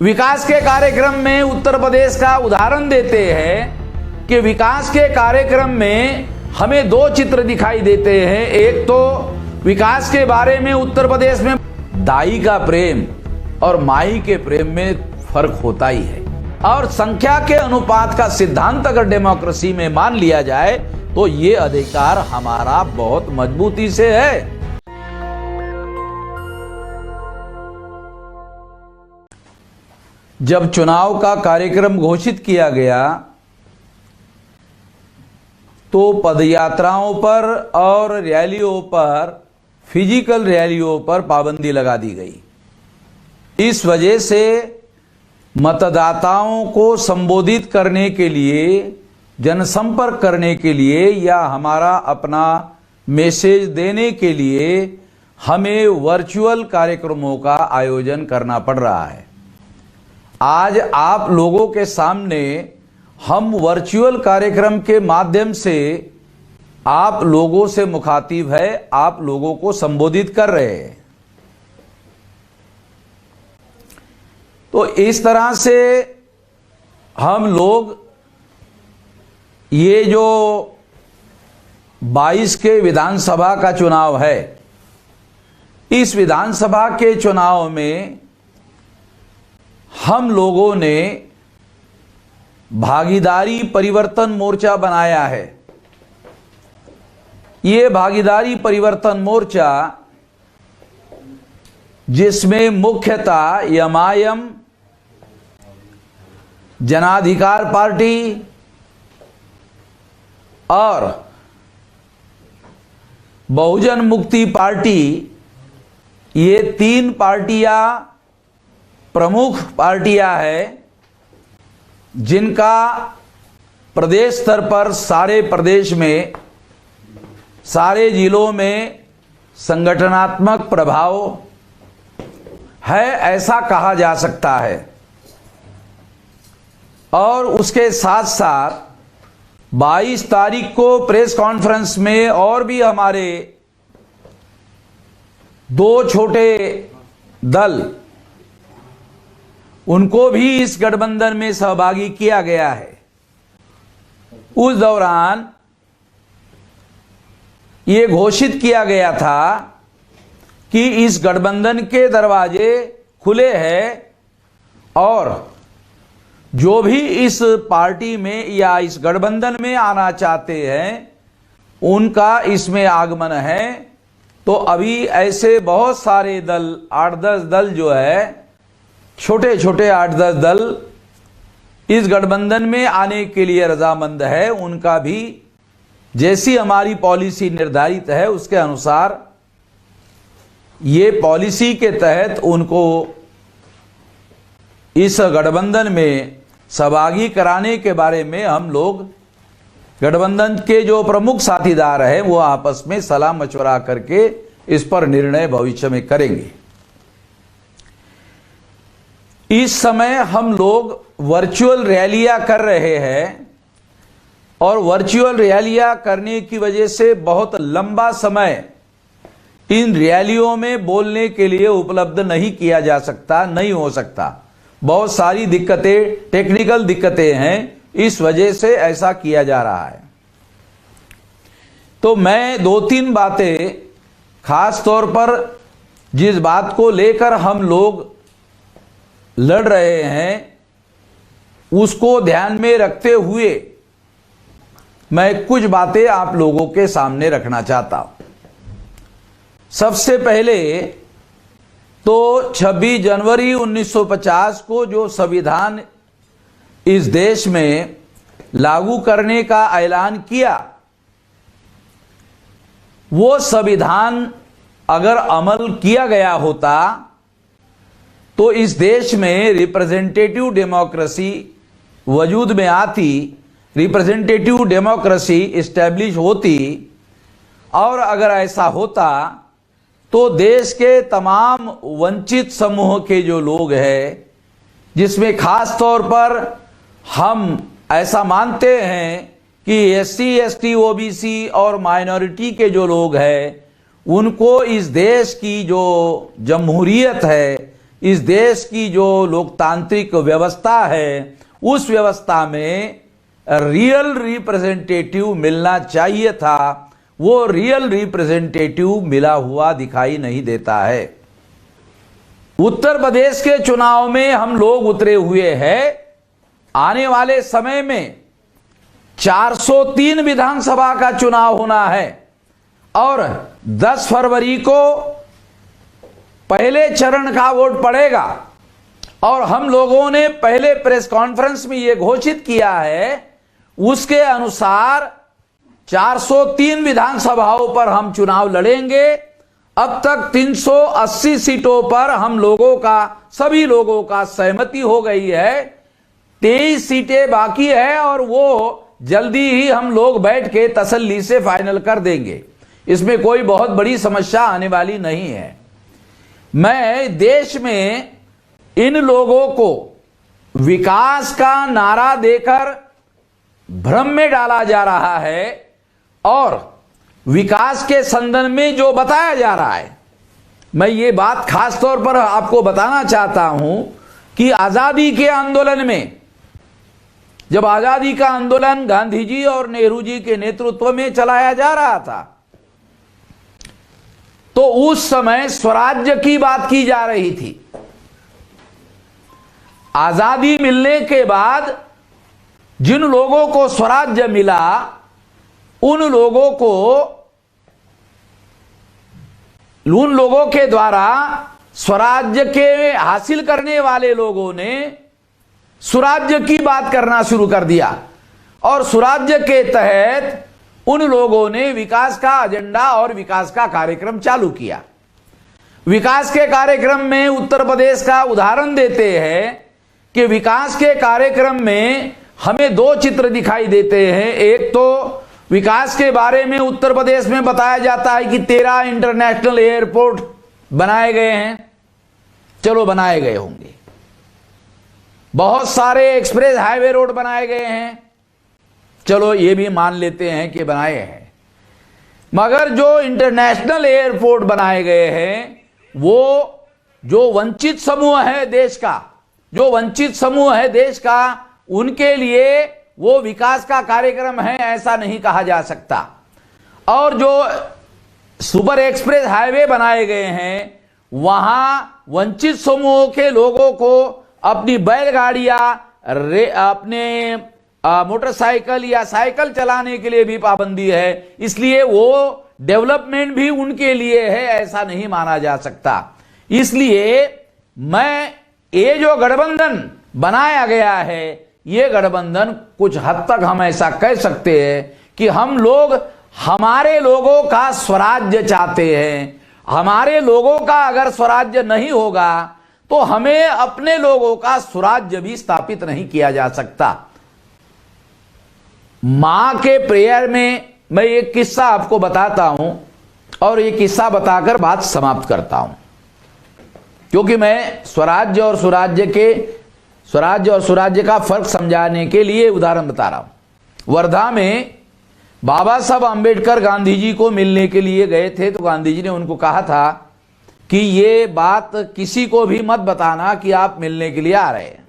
विकास के कार्यक्रम में उत्तर प्रदेश का उदाहरण देते हैं कि विकास के कार्यक्रम में हमें दो चित्र दिखाई देते हैं। एक तो विकास के बारे में उत्तर प्रदेश में दाई का प्रेम और माई के प्रेम में फर्क होता ही है, और संख्या के अनुपात का सिद्धांत अगर डेमोक्रेसी में मान लिया जाए तो ये अधिकार हमारा बहुत मजबूती से है। जब चुनाव का कार्यक्रम घोषित किया गया तो पदयात्राओं पर और रैलियों पर, फिजिकल रैलियों पर पाबंदी लगा दी गई। इस वजह से मतदाताओं को संबोधित करने के लिए, जनसंपर्क करने के लिए या हमारा अपना मैसेज देने के लिए हमें वर्चुअल कार्यक्रमों का आयोजन करना पड़ रहा है। आज आप लोगों के सामने हम वर्चुअल कार्यक्रम के माध्यम से आप लोगों से मुखातिब है, आप लोगों को संबोधित कर रहे हैं। तो इस तरह से हम लोग ये जो 22 के विधानसभा का चुनाव है, इस विधानसभा के चुनाव में हम लोगों ने भागीदारी परिवर्तन मोर्चा बनाया है। ये भागीदारी परिवर्तन मोर्चा, जिसमें मुख्यतः एमआईएम, जनाधिकार पार्टी और बहुजन मुक्ति पार्टी, ये तीन पार्टियां प्रमुख पार्टियां हैं, जिनका प्रदेश स्तर पर सारे प्रदेश में, सारे जिलों में संगठनात्मक प्रभाव है, ऐसा कहा जा सकता है। और उसके साथ साथ 22 तारीख को प्रेस कॉन्फ्रेंस में और भी हमारे दो छोटे दल, उनको भी इस गठबंधन में सहभागी किया गया है। उस दौरान ये घोषित किया गया था कि इस गठबंधन के दरवाजे खुले हैं और जो भी इस पार्टी में या इस गठबंधन में आना चाहते हैं उनका इसमें आगमन है। तो अभी ऐसे बहुत सारे दल, 8-10 दल जो है, छोटे छोटे 8-10 दल इस गठबंधन में आने के लिए रजामंद है। उनका भी जैसी हमारी पॉलिसी निर्धारित है उसके अनुसार ये पॉलिसी के तहत उनको इस गठबंधन में सहभागी कराने के बारे में हम लोग गठबंधन के जो प्रमुख साथीदार हैं वो आपस में सलाह मशवरा करके इस पर निर्णय भविष्य में करेंगे। इस समय हम लोग वर्चुअल रैलियां कर रहे हैं और वर्चुअल रैलियां करने की वजह से बहुत लंबा समय इन रैलियों में बोलने के लिए उपलब्ध नहीं किया जा सकता, नहीं हो सकता। बहुत सारी दिक्कतें, टेक्निकल दिक्कतें हैं, इस वजह से ऐसा किया जा रहा है। तो मैं 2-3 बातें खास तौर पर जिस बात को लेकर हम लोग लड़ रहे हैं उसको ध्यान में रखते हुए मैं कुछ बातें आप लोगों के सामने रखना चाहता हूं। सबसे पहले तो 26 जनवरी 1950 को जो संविधान इस देश में लागू करने का ऐलान किया, वो संविधान अगर अमल किया गया होता तो इस देश में रिप्रेजेंटेटिव डेमोक्रेसी वजूद में आती, रिप्रेजेंटेटिव डेमोक्रेसी इस्टेब्लिश होती। और अगर ऐसा होता तो देश के तमाम वंचित समूह के जो लोग हैं, जिसमें खास तौर पर हम ऐसा मानते हैं कि एससी, एसटी, ओबीसी और माइनॉरिटी के जो लोग हैं, उनको इस देश की जो जमहूरियत है, इस देश की जो लोकतांत्रिक व्यवस्था है उस व्यवस्था में रियल रिप्रेजेंटेटिव मिलना चाहिए था, वो रियल रिप्रेजेंटेटिव मिला हुआ दिखाई नहीं देता है। उत्तर प्रदेश के चुनाव में हम लोग उतरे हुए हैं। आने वाले समय में 403 विधानसभा का चुनाव होना है और 10 फरवरी को पहले चरण का वोट पड़ेगा और हम लोगों ने पहले प्रेस कॉन्फ्रेंस में यह घोषित किया है, उसके अनुसार 403 विधानसभाओं पर हम चुनाव लड़ेंगे। अब तक 380 सीटों पर हम लोगों का, सभी लोगों का सहमति हो गई है। 23 सीटें बाकी है और वो जल्दी ही हम लोग बैठ के तसल्ली से फाइनल कर देंगे। इसमें कोई बहुत बड़ी समस्या आने वाली नहीं है। मैं देश में इन लोगों को विकास का नारा देकर भ्रम में डाला जा रहा है और विकास के संदर्भ में जो बताया जा रहा है, मैं ये बात खास तौर पर आपको बताना चाहता हूं कि आजादी के आंदोलन में, जब आजादी का आंदोलन गांधी जी और नेहरू जी के नेतृत्व में चलाया जा रहा था तो उस समय स्वराज्य की बात की जा रही थी। आजादी मिलने के बाद जिन लोगों को स्वराज्य मिला उन लोगों के द्वारा स्वराज्य के हासिल करने वाले लोगों ने स्वराज्य की बात करना शुरू कर दिया और स्वराज्य के तहत उन लोगों ने विकास का एजेंडा और विकास का कार्यक्रम चालू किया। विकास के कार्यक्रम में उत्तर प्रदेश का उदाहरण देते हैं कि विकास के कार्यक्रम में हमें दो चित्र दिखाई देते हैं। एक तो विकास के बारे में उत्तर प्रदेश में बताया जाता है कि 13 इंटरनेशनल एयरपोर्ट बनाए गए हैं। चलो, बनाए गए होंगे। बहुत सारे एक्सप्रेस हाईवे रोड बनाए गए हैं। चलो, ये भी मान लेते हैं कि बनाए हैं। मगर जो इंटरनेशनल एयरपोर्ट बनाए गए हैं वो जो वंचित समूह है देश का, जो वंचित समूह है देश का, उनके लिए वो विकास का कार्यक्रम है, ऐसा नहीं कहा जा सकता। और जो सुपर एक्सप्रेस हाईवे बनाए गए हैं वहां वंचित समूहों के लोगों को अपनी बैलगाड़ियां, अपने मोटरसाइकिल या साइकिल चलाने के लिए भी पाबंदी है, इसलिए वो डेवलपमेंट भी उनके लिए है, ऐसा नहीं माना जा सकता। इसलिए ये जो गठबंधन बनाया गया है, ये गठबंधन कुछ हद तक हम ऐसा कह सकते हैं कि हम लोग हमारे लोगों का स्वराज्य चाहते हैं। हमारे लोगों का अगर स्वराज्य नहीं होगा तो हमें अपने लोगों का स्वराज्य भी स्थापित नहीं किया जा सकता। मां के प्रेयर में मैं एक किस्सा आपको बताता हूं और ये किस्सा बताकर बात समाप्त करता हूं, क्योंकि मैं स्वराज्य और सुराज्य का फर्क समझाने के लिए उदाहरण बता रहा हूं। वर्धा में बाबा साहब अंबेडकर गांधी जी को मिलने के लिए गए थे, तो गांधी जी ने उनको कहा था कि ये बात किसी को भी मत बताना कि आप मिलने के लिए आ रहे हैं।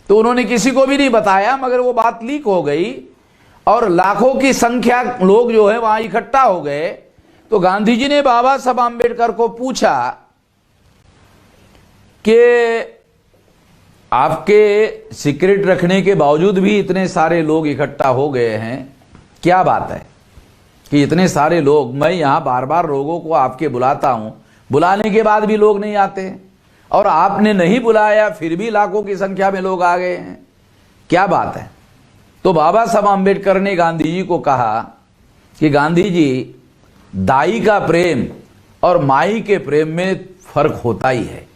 तो उन्होंने किसी को भी नहीं बताया, मगर वो बात लीक हो गई और लाखों की संख्या लोग जो है वहां इकट्ठा हो गए। तो गांधी जी ने बाबा साहब अंबेडकर को पूछा कि आपके सीक्रेट रखने के बावजूद भी इतने सारे लोग इकट्ठा हो गए हैं, क्या बात है कि इतने सारे लोग, मैं यहां बार बार लोगों को आपके बुलाता हूं, बुलाने के बाद भी लोग नहीं आते और आपने नहीं बुलाया फिर भी लाखों की संख्या में लोग आ गए हैं, क्या बात है? तो बाबा साहब अंबेडकर ने गांधी जी को कहा कि गांधी जी, दाई का प्रेम और माई के प्रेम में फर्क होता ही है।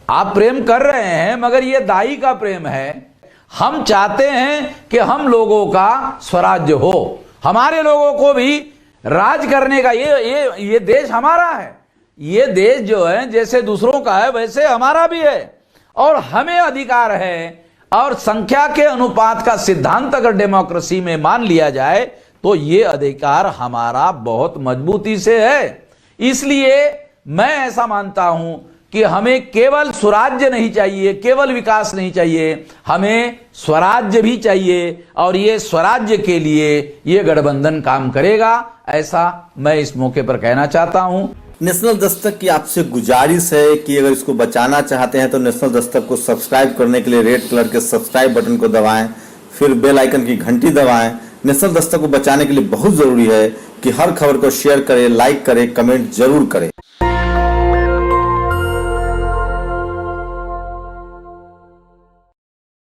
आप प्रेम कर रहे हैं मगर ये दाई का प्रेम है। हम चाहते हैं कि हम लोगों का स्वराज्य हो, हमारे लोगों को भी राज करने का, ये देश हमारा है। ये देश जो है जैसे दूसरों का है वैसे हमारा भी है और हमें अधिकार है। और संख्या के अनुपात का सिद्धांत अगर डेमोक्रेसी में मान लिया जाए तो ये अधिकार हमारा बहुत मजबूती से है। इसलिए मैं ऐसा मानता हूं कि हमें केवल स्वराज्य नहीं चाहिए, केवल विकास नहीं चाहिए, हमें स्वराज्य भी चाहिए और ये स्वराज्य के लिए ये गठबंधन काम करेगा, ऐसा मैं इस मौके पर कहना चाहता हूं। नेशनल दस्तक की आपसे गुजारिश है कि अगर इसको बचाना चाहते हैं तो नेशनल दस्तक को सब्सक्राइब करने के लिए रेड कलर के सब्सक्राइब बटन को दबाएं, फिर बेल आइकन की घंटी दबाएं। नेशनल दस्तक को बचाने के लिए बहुत जरूरी है कि हर खबर को शेयर करें, लाइक करें, कमेंट जरूर करें।